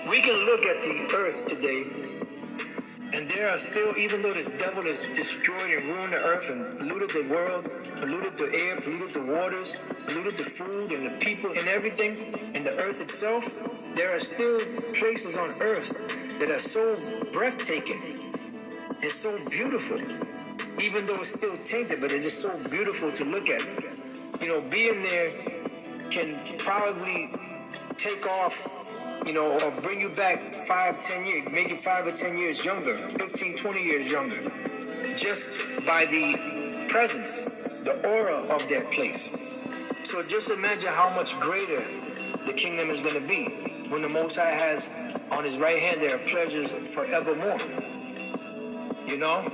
We can look at the earth today, and there are still, even though this devil has destroyed and ruined the earth and polluted the world, polluted the air, polluted the waters, polluted the food and the people and everything, and the earth itself, there are still places on earth that are so breathtaking. It's so beautiful. Even though it's still tainted, but it's just so beautiful to look at. You know, being there can probably take off, you know, or bring you back 5-10 years, make you 5 or 10 years younger, 15-20 years younger, just by the presence, the aura of that place. So just imagine how much greater the kingdom is going to be when the Most High has on his right hand there are pleasures forevermore. You know?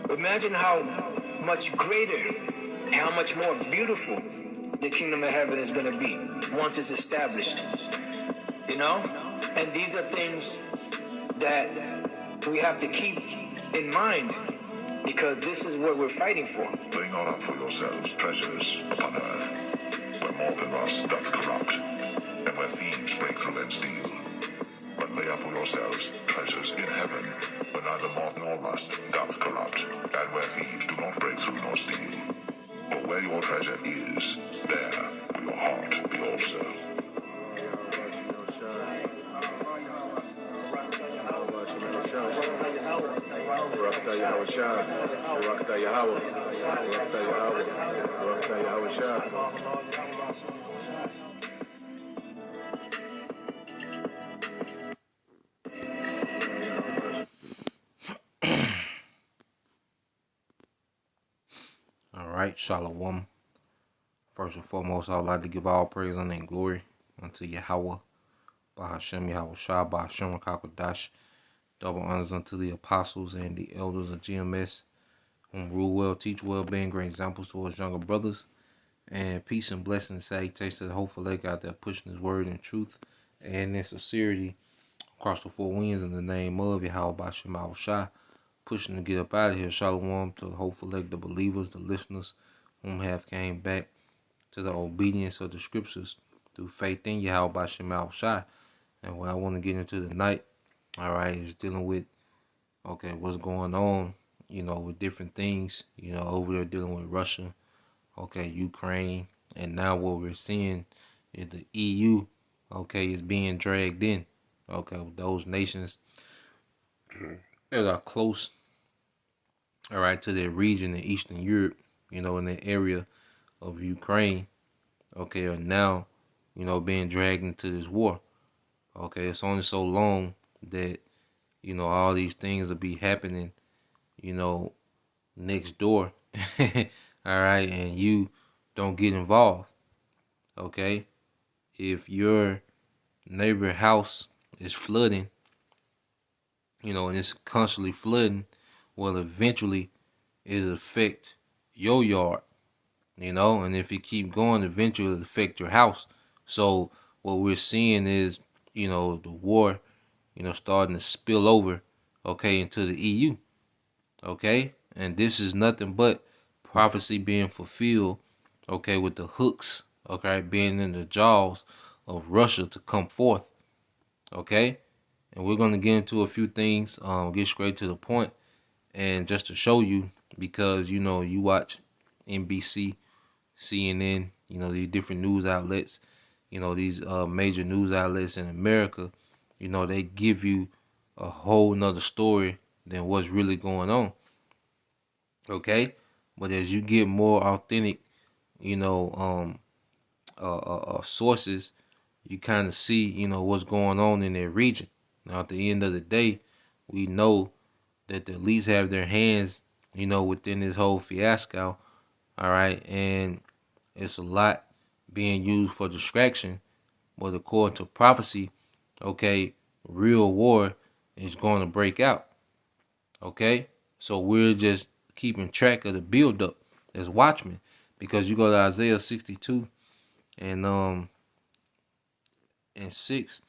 Imagine how much greater and how much more beautiful the kingdom of heaven is going to be once it's established. You know? And these are things that we have to keep in mind because this is what we're fighting for. Lay not up for yourselves treasures upon earth, where moth and rust doth corrupt, and where thieves break through and steal. But lay up for yourselves treasures in heaven, where neither moth nor rust doth corrupt, and where thieves do not break through nor steal. For where your treasure is, there will your heart be also. All right, Shalom. First and foremost, I would like to give all praise, honor, and glory unto Yahweh, Bahashem Yahweh Shah, Bahashem Kakadash. Double honors unto the apostles and the elders of GMS, whom rule well, teach well, being great examples towards younger brothers. And peace and blessings, salutations to the hopeful leg out there pushing his word in truth and in sincerity across the four winds in the name of Yahweh Bahashem Yahweh Shah. Pushing to get up out of here. Shalom to the hopeful leg, the believers, the listeners whom have came back to the obedience of the scriptures through faith in Yahweh Bahashem Yahweh Shah. And what I want to get into tonight, all right, is dealing with, okay, what's going on, you know, with different things, you know, over there dealing with Russia, okay, Ukraine, and now what we're seeing is the EU, okay, is being dragged in, okay, with those nations that are close, all right, to their region in Eastern Europe, you know, in the area of Ukraine, okay, are now, you know, being dragged into this war. Okay, it's only so long that, you know, all these things will be happening, you know, next door, all right, and you don't get involved, okay? If your neighbor house is flooding, you know, and it's constantly flooding, well, eventually it'll affect your yard, you know, and if you keep going, eventually it'll affect your house. So what we're seeing is, you know, the war, you know, starting to spill over, okay, into the EU, okay? And this is nothing but prophecy being fulfilled, okay, with the hooks, okay, being in the jaws of Russia to come forth, okay? And we're going to get into a few things, get straight to the point, and just to show you, because, you know, you watch NBC, CNN, you know, these different news outlets, you know, these major news outlets in America, you know, they give you a whole nother story than what's really going on. Okay? But as you get more authentic, you know, sources, you kind of see, you know, what's going on in their region. Now, at the end of the day, we know that the elites have their hands, you know, within this whole fiasco. All right? And it's a lot being used for distraction, but according to prophecy, okay, real war is going to break out, okay? So we're just keeping track of the buildup as watchmen, because you go to Isaiah 62 and 6,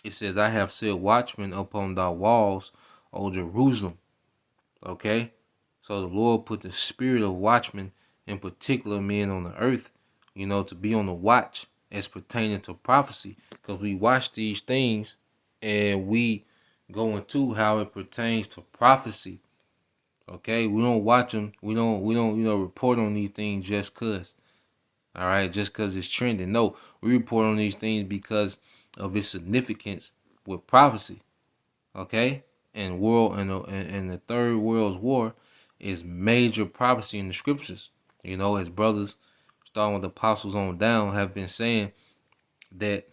it says, I have set watchmen upon thy walls, O Jerusalem, okay? So the Lord put the spirit of watchmen in particular men on the earth, to be on the watch as pertaining to prophecy, because we watch these things and we go into how it pertains to prophecy. Okay, we don't watch them. We don't report on these things just cause. All right, just cause it's trending. No, we report on these things because of its significance with prophecy. Okay, and the Third World's War is major prophecy in the scriptures. As brothers, starting with the apostles on down, have been saying that.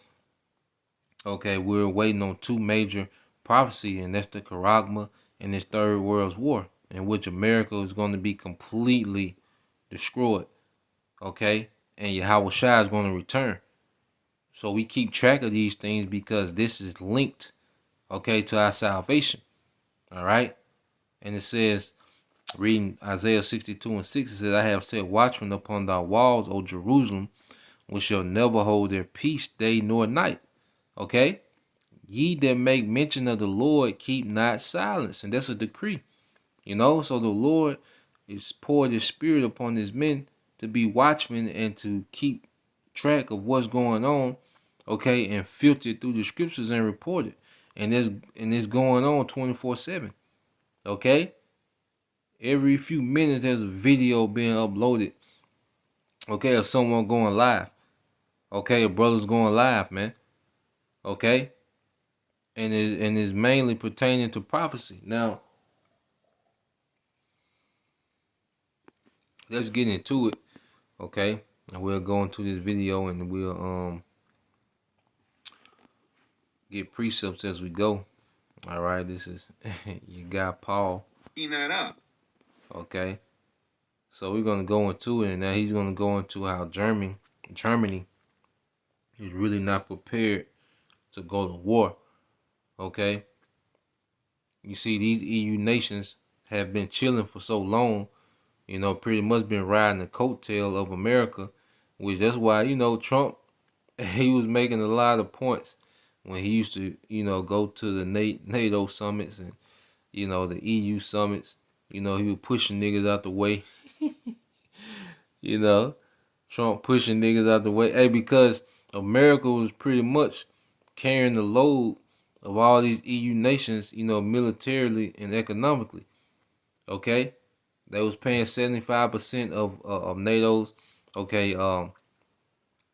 Okay, we're waiting on two major prophecy, and that's the Charagma and this Third World's War, in which America is going to be completely destroyed. Okay, and Yahweh Shai is going to return. So we keep track of these things because this is linked, okay, to our salvation. All right, and it says, reading Isaiah 62:6, it says, I have set watchmen upon thy walls, O Jerusalem, which shall never hold their peace day nor night. Okay, ye that make mention of the Lord, keep not silence. And that's a decree, so the Lord is poured his spirit upon his men to be watchmen and to keep track of what's going on, okay, and filter through the scriptures and report it. And it's going on 24/7. Okay, every few minutes there's a video being uploaded, okay, of someone going live, okay, a brother's going live, man, okay, and is mainly pertaining to prophecy. Now, let's get into it, okay, and we'll go into this video and we'll get precepts as we go. All right, this is your guy Paul. That up. Okay, so we're gonna go into it, and now he's gonna go into how Germany is really not prepared to go to war. Okay, you see, these EU nations have been chilling for so long, pretty much been riding the coattail of America, which that's why Trump, he was making a lot of points when he used to go to the NATO summits and the EU summits. He was pushing niggas out the way. Trump pushing niggas out the way. Hey, because America was pretty much carrying the load of all these EU nations, militarily and economically. Okay, they was paying 75% of NATO's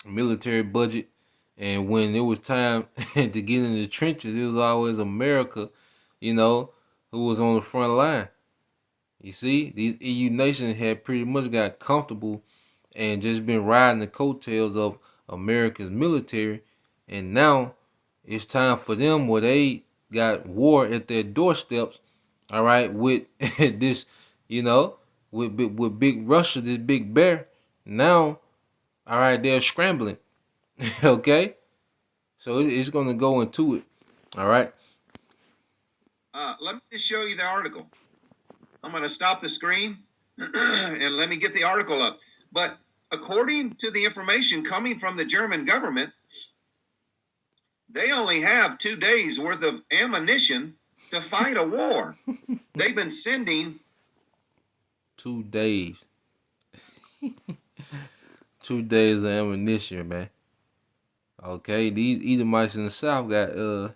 military budget, and when it was time to get in the trenches, it was always America, who was on the front line. You see, these EU nations had pretty much got comfortable and just been riding the coattails of America's military, and now it's time for them where they got war at their doorsteps. All right, with this, with big Russia, this big bear. Now, all right, they're scrambling. Okay, so it's gonna go into it. All right. Let me just show you the article. I'm going to stop the screen and let me get the article up. But according to the information coming from the German government, they only have 2 days worth of ammunition to fight a war. They've been sending 2 days. 2 days of ammunition, man. Okay, these Edomites in the South got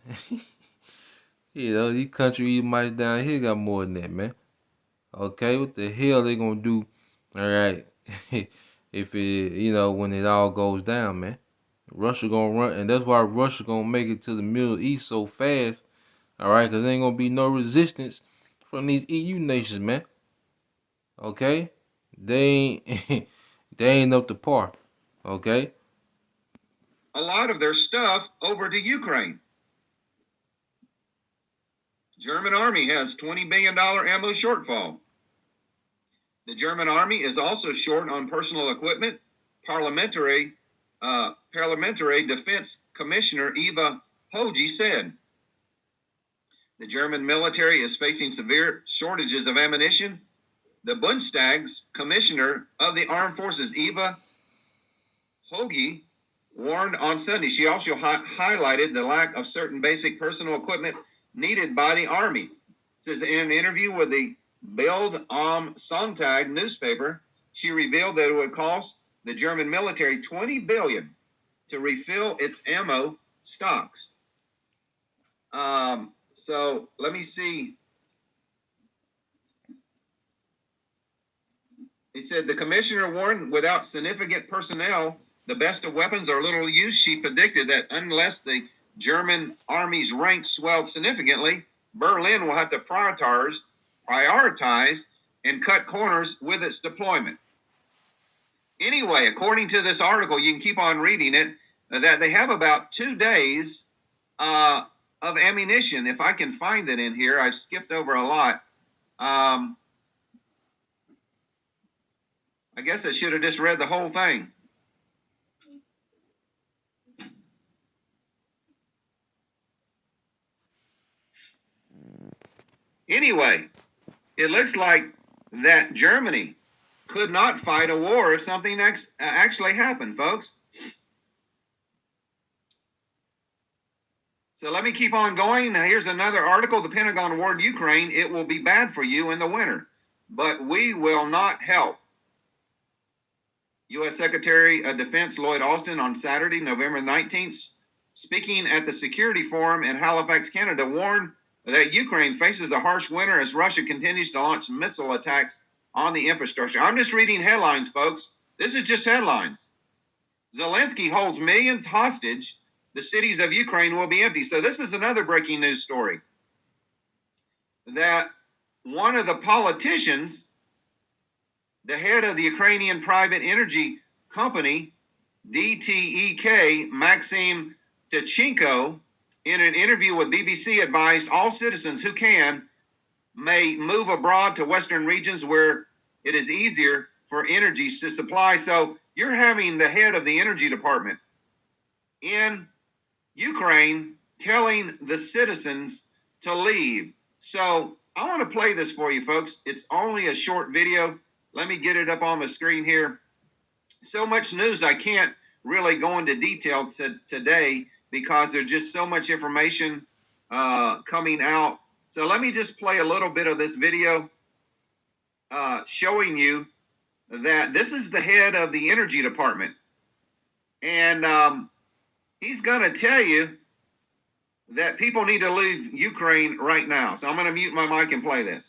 these country Edomites down here got more than that, man. Okay, what the hell they gonna do? All right, if it, when it all goes down, man, Russia gonna run, and that's why Russia gonna make it to the Middle East so fast. All right, cause there ain't gonna be no resistance from these EU nations, man. Okay, they ain't up to par. Okay, a lot of their stuff over to Ukraine. German army has $20 billion ammo shortfall. The German army is also short on personal equipment. Parliamentary Defense Commissioner Eva Hoge said. The German military is facing severe shortages of ammunition. The Bundestag's Commissioner of the Armed Forces, Eva Hoge, warned on Sunday. She also highlighted the lack of certain basic personal equipment needed by the army. Says in an interview with the Bild am Sonntag newspaper, She revealed that it would cost the German military $20 billion to refill its ammo stocks. So let me see. He said the commissioner warned without significant personnel, the best of weapons are little use. She predicted that unless the German army's ranks swelled significantly, Berlin will have to prioritize and cut corners with its deployment. Anyway, according to this article, you can keep on reading it, that they have about 2 days of ammunition. If I can find it in here, I've skipped over a lot. I guess I should have just read the whole thing. Anyway, it looks like that Germany could not fight a war if something actually happened, folks. So let me keep on going. Now, here's another article. The Pentagon warned Ukraine it will be bad for you in the winter, but we will not help. U.S. Secretary of Defense Lloyd Austin on Saturday, November 19th, speaking at the Security Forum in Halifax, Canada, warned that Ukraine faces a harsh winter as Russia continues to launch missile attacks on the infrastructure. I'm just reading headlines, folks. This is just headlines. Zelensky holds millions hostage. The cities of Ukraine will be empty. So this is another breaking news story. That one of the politicians, the head of the Ukrainian private energy company, DTEK, Maxim Tkachenko, in an interview with BBC, advised all citizens who can may move abroad to Western regions where it is easier for energy to supply. So you're having the head of the energy department in Ukraine telling the citizens to leave. So I want to play this for you, folks. It's only a short video. Let me get it up on the screen here. So much news, I can't really go into detail today because there's just so much information coming out. So let me just play a little bit of this video showing you that this is the head of the energy department. And he's going to tell you that people need to leave Ukraine right now. So I'm going to mute my mic and play this.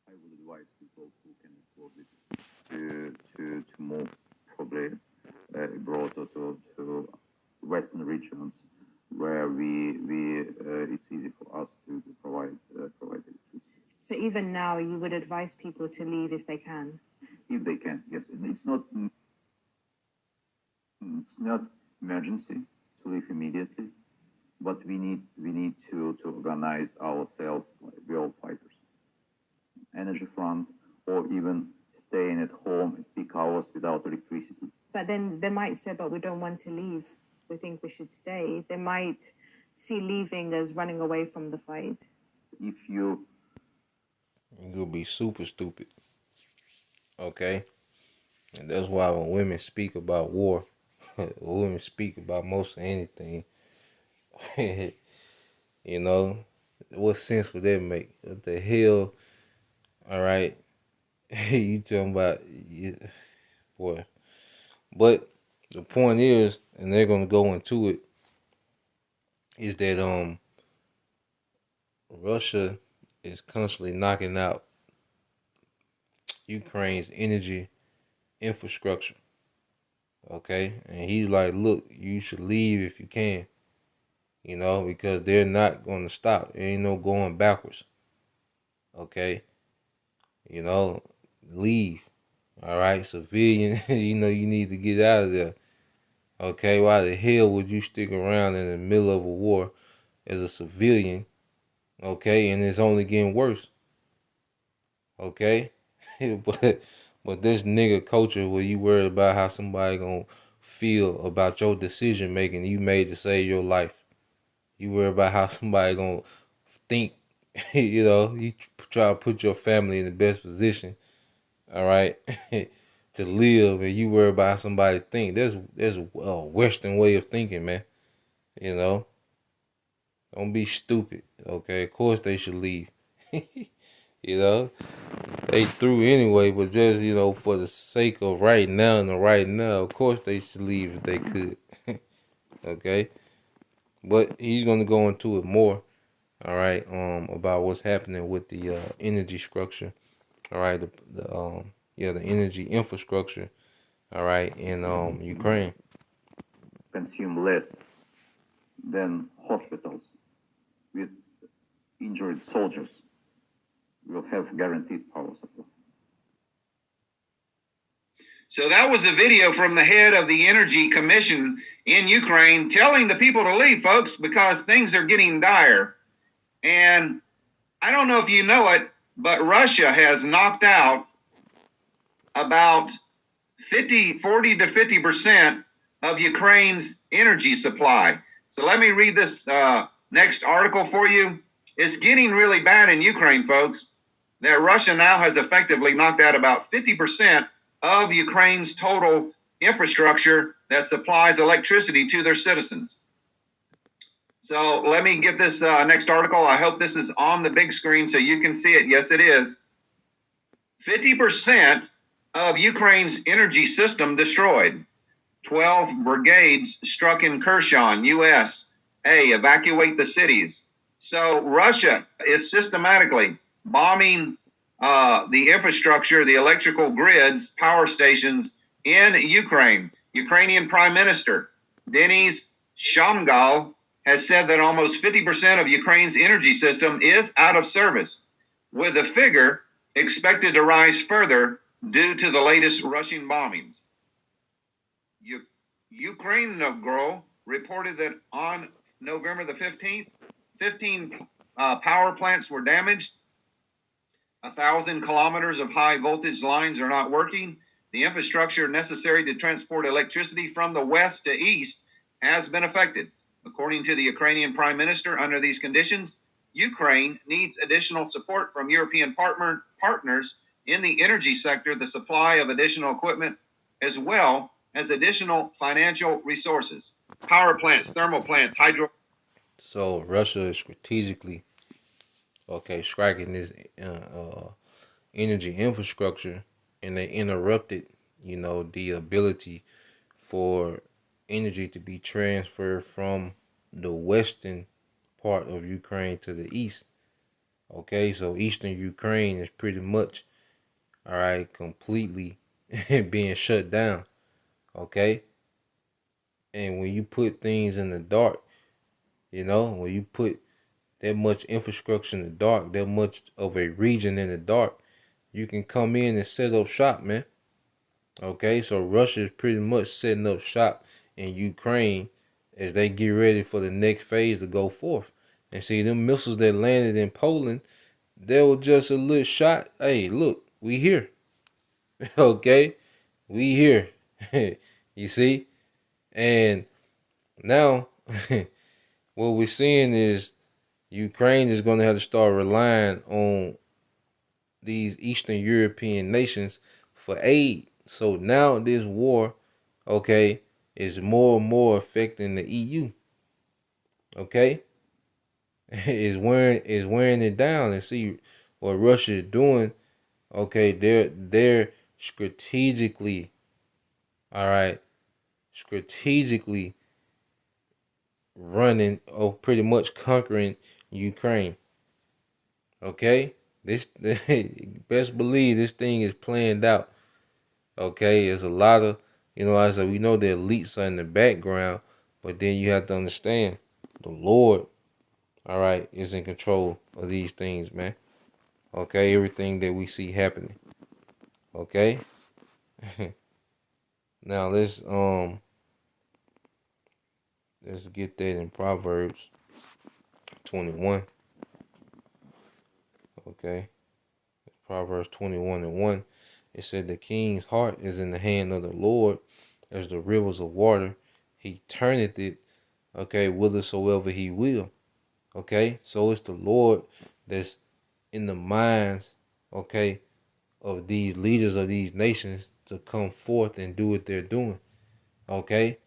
I would advise people who can afford it to move probably abroad or to Western regions where it's easy for us to provide electricity. So even now, you would advise people to leave if they can? If they can, yes. It's not emergency to leave immediately, but we need to organize ourselves like real fighters. Energy front, or even staying at home at peak hours without electricity. But then they might say, but we don't want to leave. We think we should stay. They might see leaving as running away from the fight. If you'll be super stupid. Okay? And that's why when women speak about war, women speak about most of anything, you know, what sense would that make? What the hell? All right? You talking about, boy. But the point is, and they're going to go into it, is that Russia is constantly knocking out Ukraine's energy infrastructure. Okay? And he's like, look, you should leave if you can. You know, because they're not going to stop. There ain't no going backwards. Okay? You know, leave. All right? Civilians, you know, you need to get out of there. Okay? Why the hell would you stick around in the middle of a war as a civilian? Okay? And it's only getting worse. Okay? But this nigga culture where you worry about how somebody gonna feel about your decision making you made to save your life. You worry about how somebody gonna think, you know, you try to put your family in the best position, all right, to live, and you worry about how somebody think. There's a Western way of thinking, man, you know. Don't be stupid. Okay, of course they should leave. You know, they through anyway, but just for the sake of right now and the right now, of course they should leave if they could. Okay, but he's gonna go into it more. All right, about what's happening with the energy structure. All right, the energy infrastructure. All right, in Ukraine. Consume less than hospitals with injured soldiers will have guaranteed power supply. So that was a video from the head of the Energy Commission in Ukraine telling the people to leave, folks, because things are getting dire. And I don't know if you know it, but Russia has knocked out about 40 to 50% of Ukraine's energy supply. So let me read this next article for you. It's getting really bad in Ukraine, folks, that Russia now has effectively knocked out about 50% of Ukraine's total infrastructure that supplies electricity to their citizens. So let me get this next article. I hope this is on the big screen so you can see it. Yes, it is. 50% of Ukraine's energy system destroyed. 12 brigades struck in Kherson, USA. Evacuate the cities. So Russia is systematically bombing the infrastructure, the electrical grids, power stations in Ukraine. Ukrainian Prime Minister Denis Shamgal has said that almost 50% of Ukraine's energy system is out of service, with the figure expected to rise further due to the latest Russian bombings. Ukraine Girl reported that on November the 15th, 15 power plants were damaged. 1,000 kilometers of high voltage lines are not working. The infrastructure necessary to transport electricity from the west to east has been affected. According to the Ukrainian Prime Minister, under these conditions, Ukraine needs additional support from European partners in the energy sector, the supply of additional equipment, as well as additional financial resources. Power plants, thermal plants, hydro. So Russia is strategically striking this energy infrastructure, and they interrupted, the ability for energy to be transferred from the western part of Ukraine to the east. Okay, so eastern Ukraine is pretty much, all right, completely being shut down. Okay, and when you put things in the dark, when you put that much infrastructure in the dark, that much of a region in the dark, you can come in and set up shop, man. Okay, so Russia is pretty much setting up shop in Ukraine as they get ready for the next phase to go forth. And see, them missiles that landed in Poland, they were just a little shot. Hey, look, we here. Okay, we here. You see? And now what we're seeing is Ukraine is going to have to start relying on these Eastern European nations for aid. So now this war, is more and more affecting the EU. Okay, is wearing it down. And see what Russia is doing. Okay, they're strategically, all right, strategically running or pretty much conquering Ukraine. Okay, this best believe this thing is planned out. Okay, there's a lot of, I said, we know the elites are in the background, but then you have to understand the Lord, all right, is in control of these things, man. Okay, everything that we see happening. Okay. Now let's get that in Proverbs 21. Okay. Proverbs 21:1. It said the king's heart is in the hand of the Lord as the rivers of water. He turneth it, whithersoever he will. Okay. So it's the Lord that's in the minds, of these leaders of these nations to come forth and do what they're doing. Okay.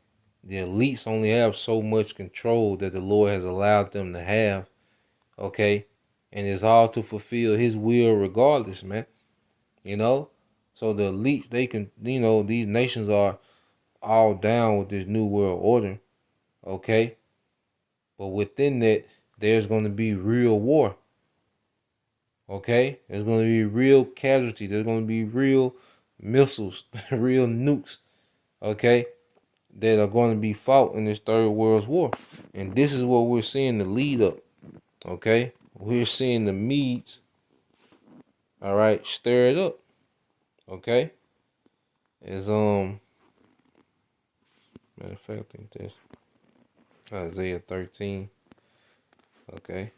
the elites only have so much control that the Lord has allowed them to have, okay? And it's all to fulfill his will regardless, man. You know? So the elites, they can, these nations are all down with this new world order, okay? But within that, there's going to be real war, okay? There's going to be real casualty. There's going to be real missiles, real nukes, okay? That are going to be fought in this third world war. And this is what we're seeing the lead up. Okay? We're seeing the Medes, all right, stir it up. Okay? As matter of fact, I think that's Isaiah 13. Okay.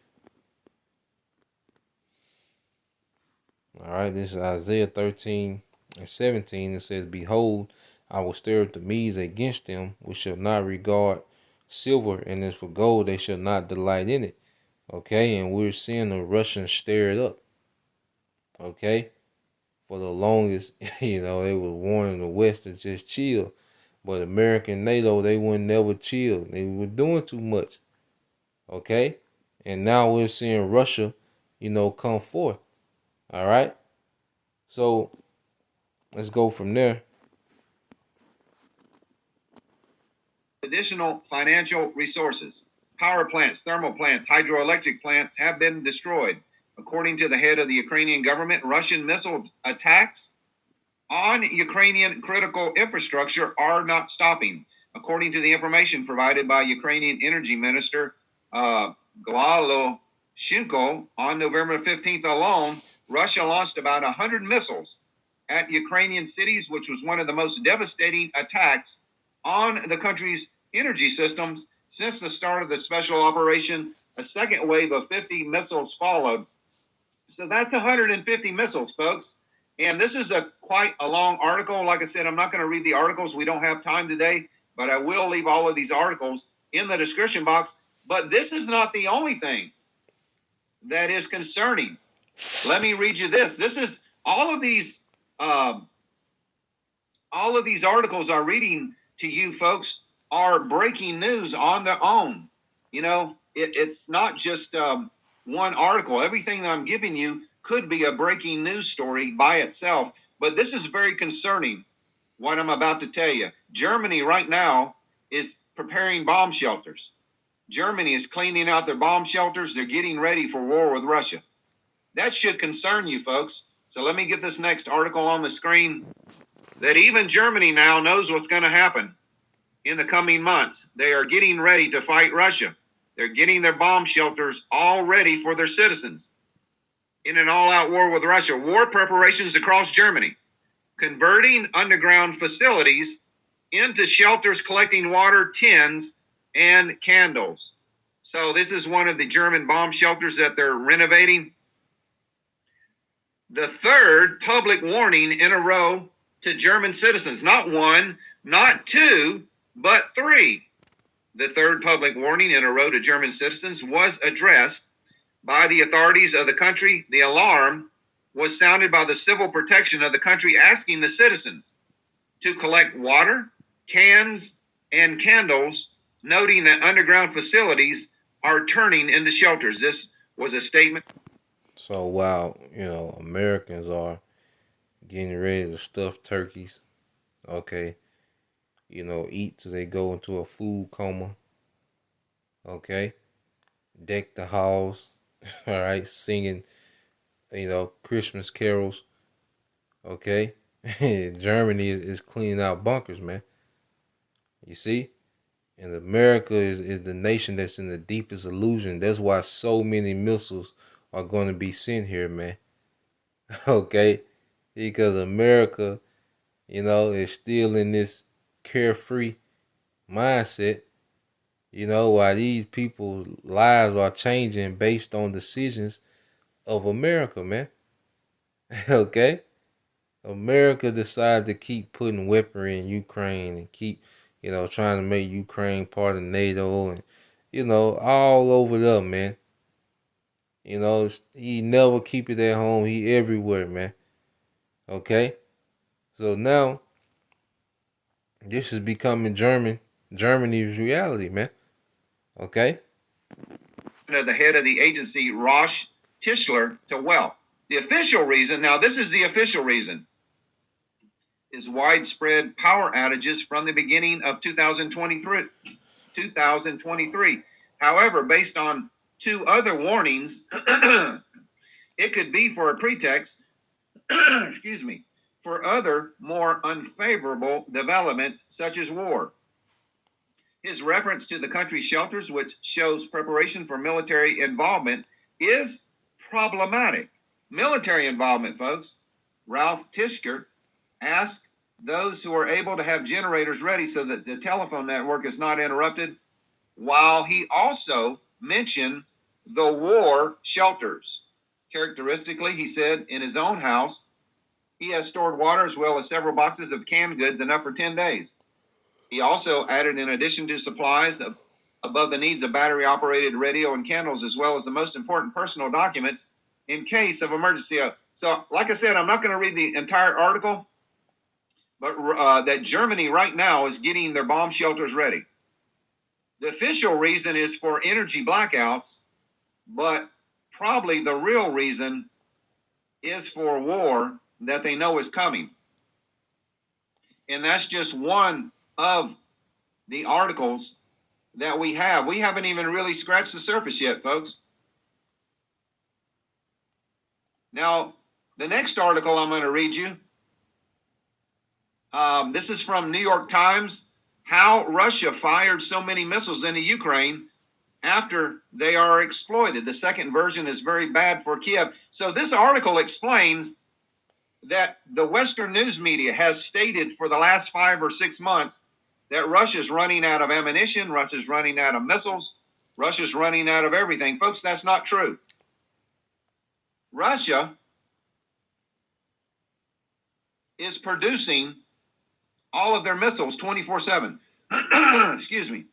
All right, this is Isaiah 13 and 17. It says, "Behold, I will stir up the Medes against them, which shall not regard silver, and as for gold, they shall not delight in it." Okay, and we're seeing the Russians stir it up. Okay, for the longest, they was warning the West to just chill, but American NATO, they would never chill. They were doing too much. Okay, and now we're seeing Russia, come forth. All right, so let's go from there. Additional financial resources. Power plants, thermal plants, hydroelectric plants have been destroyed. According to the head of the Ukrainian government, Russian missile attacks on Ukrainian critical infrastructure are not stopping. According to the information provided by Ukrainian Energy Minister Glalo Shinko, on November 15th alone, Russia launched about 100 missiles at Ukrainian cities, which was one of the most devastating attacks on the country's energy systems since the start of the special operation. A second wave of 50 missiles followed. So that's 150 missiles, folks. And this is quite a long article. Like I said, I'm not going to read the articles. We don't have time today, but I will leave all of these articles in the description box. But this is not the only thing that is concerning. Let me read you this. This is all of these articles I'm reading to you folks are breaking news on their own. It's not just one article. Everything that I'm giving you could be a breaking news story by itself, but this is very concerning, what I'm about to tell you. Germany right now is preparing bomb shelters. Germany is cleaning out their bomb shelters. They're getting ready for war with Russia. That should concern you, folks. So let me get this next article on the screen. That even Germany now knows what's going to happen in the coming months. They are getting ready to fight Russia. They're getting their bomb shelters all ready for their citizens in an all-out war with Russia. War preparations across Germany, converting underground facilities into shelters collecting water, tins, and candles. So this is one of the German bomb shelters that they're renovating. The third public warning in a row to German citizens. Not one, not two, but three. The third public warning in a row to German citizens was addressed by the authorities of the country. The alarm was sounded by the civil protection of the country, asking the citizens to collect water, cans, and candles, noting that underground facilities are turning into shelters. This was a statement. So while, Americans are getting ready to stuff turkeys, okay, eat till they go into a food coma, okay, deck the halls, all right, singing, Christmas carols, okay. Germany is cleaning out bunkers, man. You see? And America is the nation that's in the deepest illusion. That's why so many missiles are going to be sent here, man. Okay? Because America, is still in this carefree mindset, while these people's lives are changing based on decisions of America, man. Okay? America decided to keep putting weaponry in Ukraine and keep, trying to make Ukraine part of NATO and, all over there, man. He never keep it at home. He everywhere, man. Okay? So now, this is becoming German Germany's reality, man. Okay. The head of the agency, Rosh Tischler, to wealth. The official reason, now this is the official reason, is widespread power outages from the beginning of 2023. However, based on two other warnings, it could be for a pretext, excuse me, for other more unfavorable developments such as war. His reference to the country's shelters, which shows preparation for military involvement, is problematic. Military involvement, folks. Ralph Tischler asked those who are able to have generators ready so that the telephone network is not interrupted, while he also mentioned the war shelters. Characteristically, he said in his own house, he has stored water as well as several boxes of canned goods enough for 10 days. He also added, in addition to supplies above the needs of battery-operated radio and candles, as well as the most important personal documents in case of emergency. So, like I said, I'm not going to read the entire article, but that Germany right now is getting their bomb shelters ready. The official reason is for energy blackouts, but probably the real reason is for war that they know is coming. And that's just one of the articles that we have. We haven't even really scratched the surface yet, folks. Now, the next article I'm going to read you, this is from New York Times, how Russia fired so many missiles into Ukraine after they are exploited. The second version is very bad for Kiev. So this article explains that the Western news media has stated for the last 5 or 6 months that Russia's running out of ammunition, Russia's running out of missiles, Russia's running out of everything. Folks, that's not true. Russia is producing all of their missiles 24/7. Excuse me.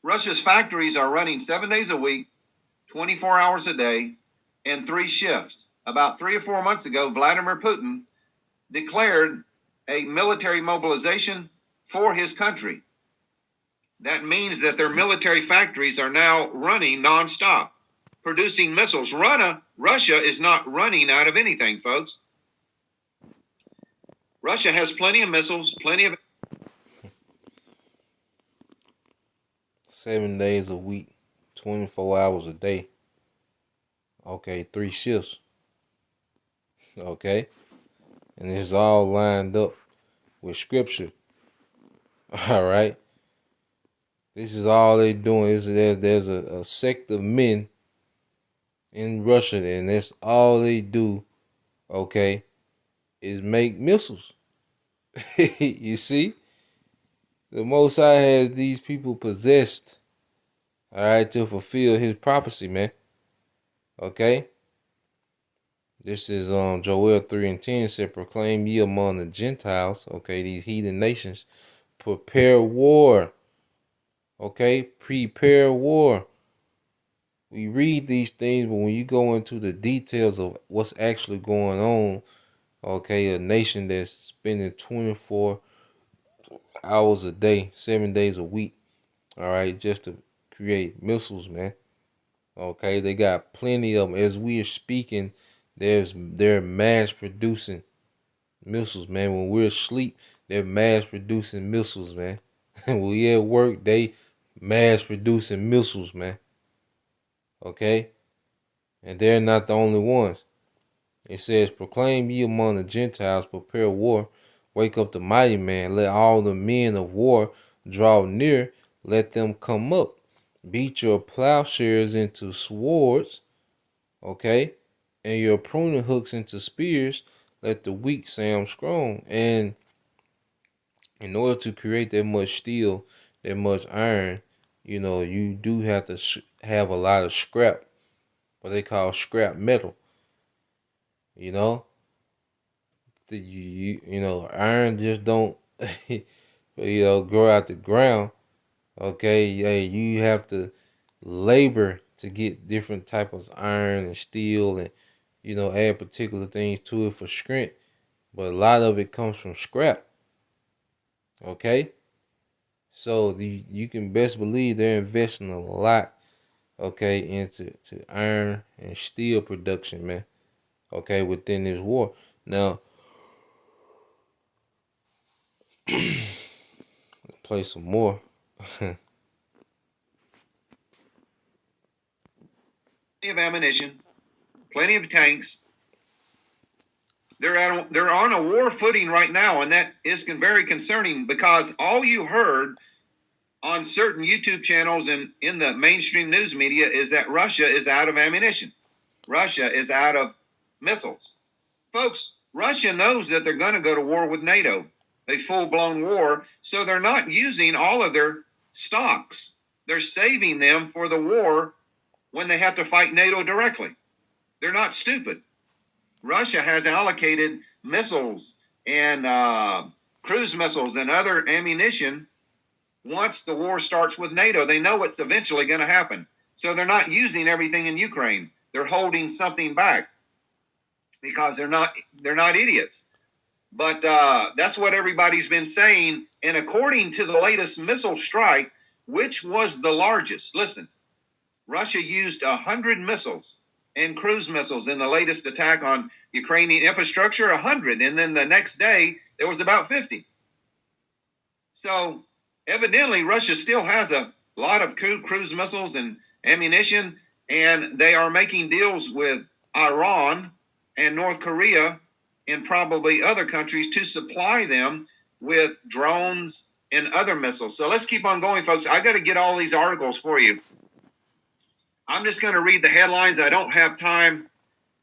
Russia's factories are running 7 days a week, 24 hours a day, and 3 shifts. About 3 or 4 months ago, Vladimir Putin declared a military mobilization for his country. That means that their military factories are now running nonstop, producing missiles. Russia is not running out of anything, folks. Russia has plenty of missiles, plenty of... 7 days a week, 24 hours a day. Okay, 3 shifts. Okay. And it's all lined up with scripture. All right. This is all they're doing. There's a sect of men in Russia, and that's all they do, okay, is make missiles. You see? The Most High has these people possessed, all right, to fulfill his prophecy, man. Okay? This is Joel 3:10 said, proclaim ye among the Gentiles, okay, these heathen nations, prepare war. Okay, prepare war. We read these things, but when you go into the details of what's actually going on, okay, a nation that's spending 24 hours a day, 7 days a week, all right, just to create missiles, man. Okay, they got plenty of them. As we are speaking, they're mass producing missiles, man. When we're asleep, they're mass producing missiles, man. When we at work, they mass producing missiles, man. Okay? And they're not the only ones. It says, proclaim ye among the Gentiles, prepare war, wake up the mighty man, let all the men of war draw near, let them come up. Beat your plowshares into swords, okay? And your pruning hooks into spears, let the weak say I'm strong. And in order to create that much steel, that much iron, you know, you do have to have a lot of scrap, what they call scrap metal. You know, you know, iron just don't, you know, grow out the ground. Okay, yeah, you have to labor to get different types of iron and steel, and you know, add particular things to it for strength. But a lot of it comes from scrap. Okay, So you can best believe they're investing a lot, okay, into iron and steel production, man. Okay, within this war. Now, play some more. Of ammunition, plenty of tanks. They're on a war footing right now, and that is very concerning because all you heard on certain YouTube channels and in the mainstream news media is that Russia is out of ammunition. Russia is out of missiles. Folks, Russia knows that they're going to go to war with NATO, a full-blown war, so they're not using all of their stocks. They're saving them for the war when they have to fight NATO directly. They're not stupid. Russia has allocated missiles and cruise missiles and other ammunition once the war starts with NATO. They know what's eventually going to happen. So they're not using everything in Ukraine. They're holding something back because they're not idiots. But that's what everybody's been saying. And according to the latest missile strike, which was the largest, listen, Russia used 100 missiles and cruise missiles in the latest attack on Ukrainian infrastructure, 100. And then the next day, there was about 50. So evidently, Russia still has a lot of cruise missiles and ammunition, and they are making deals with Iran and North Korea and probably other countries to supply them with drones and other missiles. So let's keep on going, folks. I got to get all these articles for you. I'm just going to read the headlines. I don't have time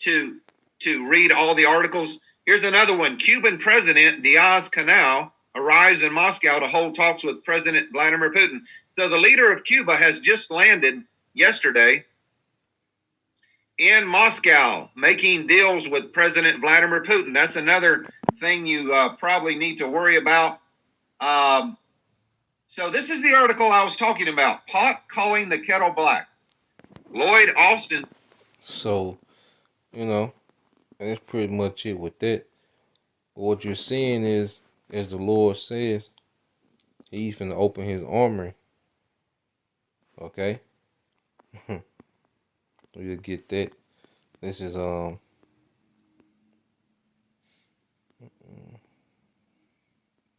to read all the articles. Here's another one. Cuban President Diaz-Canel arrives in Moscow to hold talks with President Vladimir Putin. So the leader of Cuba has just landed yesterday in Moscow, making deals with President Vladimir Putin. That's another thing you probably need to worry about. So this is the article I was talking about. Pot calling the kettle black. Lloyd Austin. So, that's pretty much it with that. But what you're seeing is, as the Lord says, He's finna open His armory. Okay? We'll get that. This is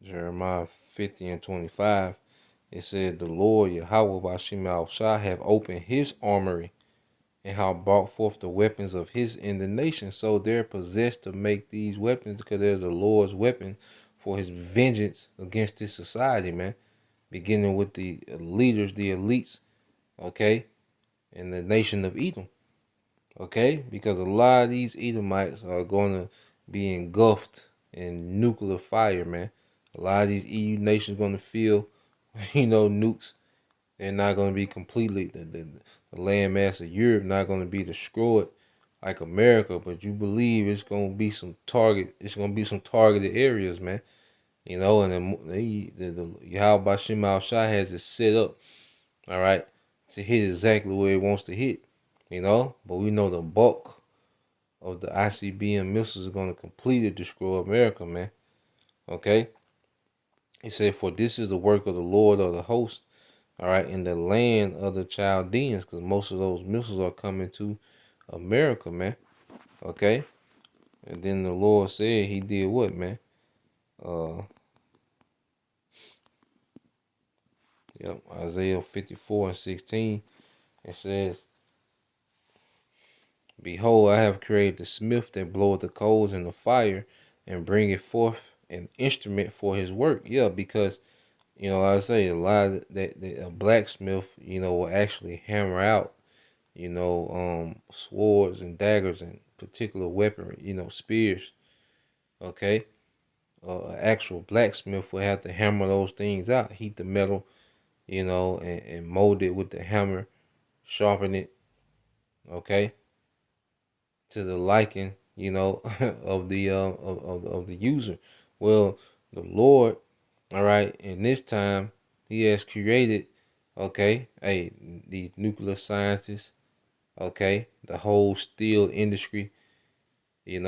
Jeremiah 50:25. It said, the Lord Yahweh Bashim Al-Shah have opened His armory and have brought forth the weapons of His indignation. So they're possessed to make these weapons because they're the Lord's weapon for His vengeance against this society, man. Beginning with the leaders, the elites, okay, in the nation of Edom, okay, because a lot of these Edomites are going to be engulfed in nuclear fire, man. A lot of these EU nations going to feel, nukes. They're not going to be completely, the landmass of Europe not going to be destroyed like America, but you believe it's going to be some targeted areas, man. And the Yahweh Bashim Al-Shah has it set up, all right, to hit exactly where it wants to hit, But we know the bulk of the ICBM missiles are going to completely destroy America, man. Okay? He said, for this is the work of the Lord of the host, all right, in the land of the Chaldeans, because most of those missiles are coming to America, man. Okay? And then the Lord said He did what, man? Isaiah 54:16, it says, behold, I have created the smith that bloweth the coals in the fire and bringeth forth an instrument for his work. Yeah, because, I say a lot of that a blacksmith, will actually hammer out, swords and daggers and particular weaponry, spears. Okay. Actual blacksmith will have to hammer those things out, heat the metal, and mold it with the hammer, sharpen it, okay, to the liking, of the user. Well, the Lord, all right, in this time, He has created, okay, these nuclear scientists, okay, the whole steel industry, He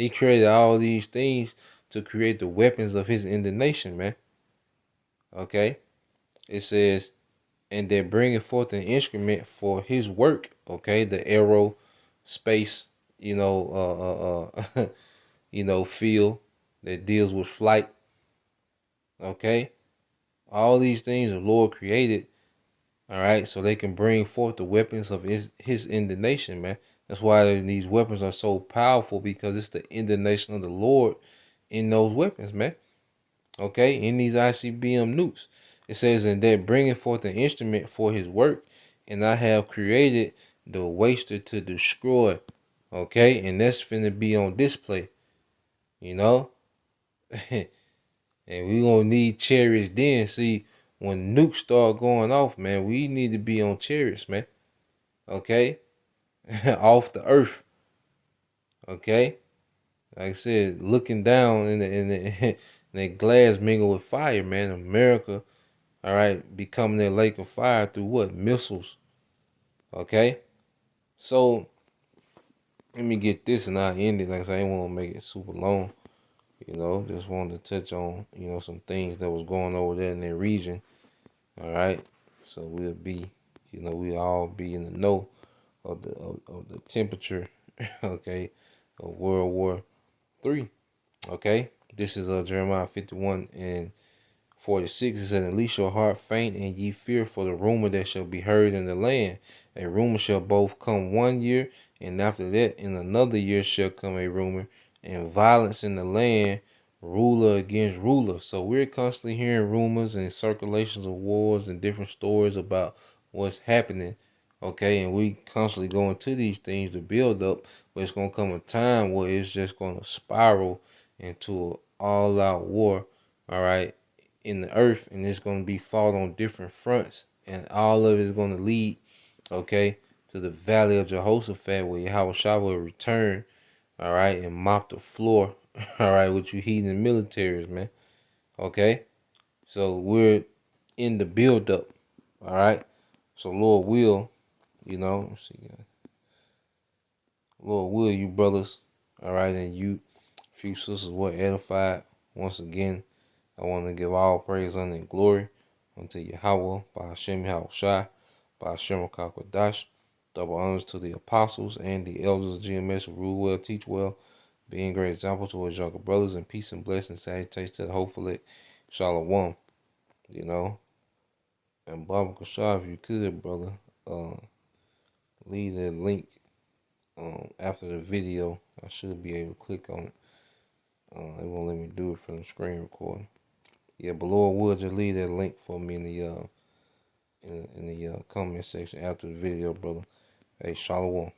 created all these things to create the weapons of His indignation, man. Okay, it says, and they're bringing forth an instrument for his work. Okay, the aerospace, field that deals with flight. Okay, all these things the Lord created. All right, so they can bring forth the weapons of his indignation, man. That's why these weapons are so powerful, because it's the indignation of the Lord in those weapons, man. Okay, in these ICBM nukes, it says, and they're bringing forth an instrument for his work, and I have created the waster to destroy. Okay, and that's finna be on display, you know. And we gonna need chariots then. See, when nukes start going off, man, we need to be on chariots, man. Okay, off the earth. Okay, like I said, looking down in that glass mingled with fire, man. America, all right, becoming a lake of fire through what? Missiles. Okay, so let me get this and I'll end it. Like I said, I didn't want to make it super long. Just wanted to touch on some things that was going over there in that region. All right, so we'll be, we all be in the know of the temperature. Okay, of World War III. Okay, this is Jeremiah 51:46. It said, "And least your heart faint, and ye fear for the rumor that shall be heard in the land. A rumor shall both come 1 year, and after that in another year shall come a rumor, and violence in the land, ruler against ruler." So we're constantly hearing rumors and circulations of wars and different stories about what's happening. Okay, and we constantly go into these things to build up, but it's gonna come a time where it's just gonna spiral into an all-out war. All right, in the earth, and it's going to be fought on different fronts, and all of it is going to lead, okay, to the valley of Jehoshaphat, where Yahweh will return, all right, and mop the floor, all right, with you heathen militaries, man. Okay, so we're in the build up, all right. So Lord will, let's see, Lord will, you brothers, all right, and you few sisters were edified. Once again, I want to give all praise, honor, and glory unto Yahweh, by Hashem Yahushua, by Hashem Kakwadash. Double honors to the apostles and the elders of GMS who rule well, teach well, being great example to his younger brothers, and peace and blessings, salutations to the hopefully Shalom, And Baba Kashar, if you could, brother, leave that link after the video. I should be able to click on it. It won't let me do it from the screen recording. Yeah, but Lord would just leave that link for me in the comment section after the video, brother. Hey, Shalom.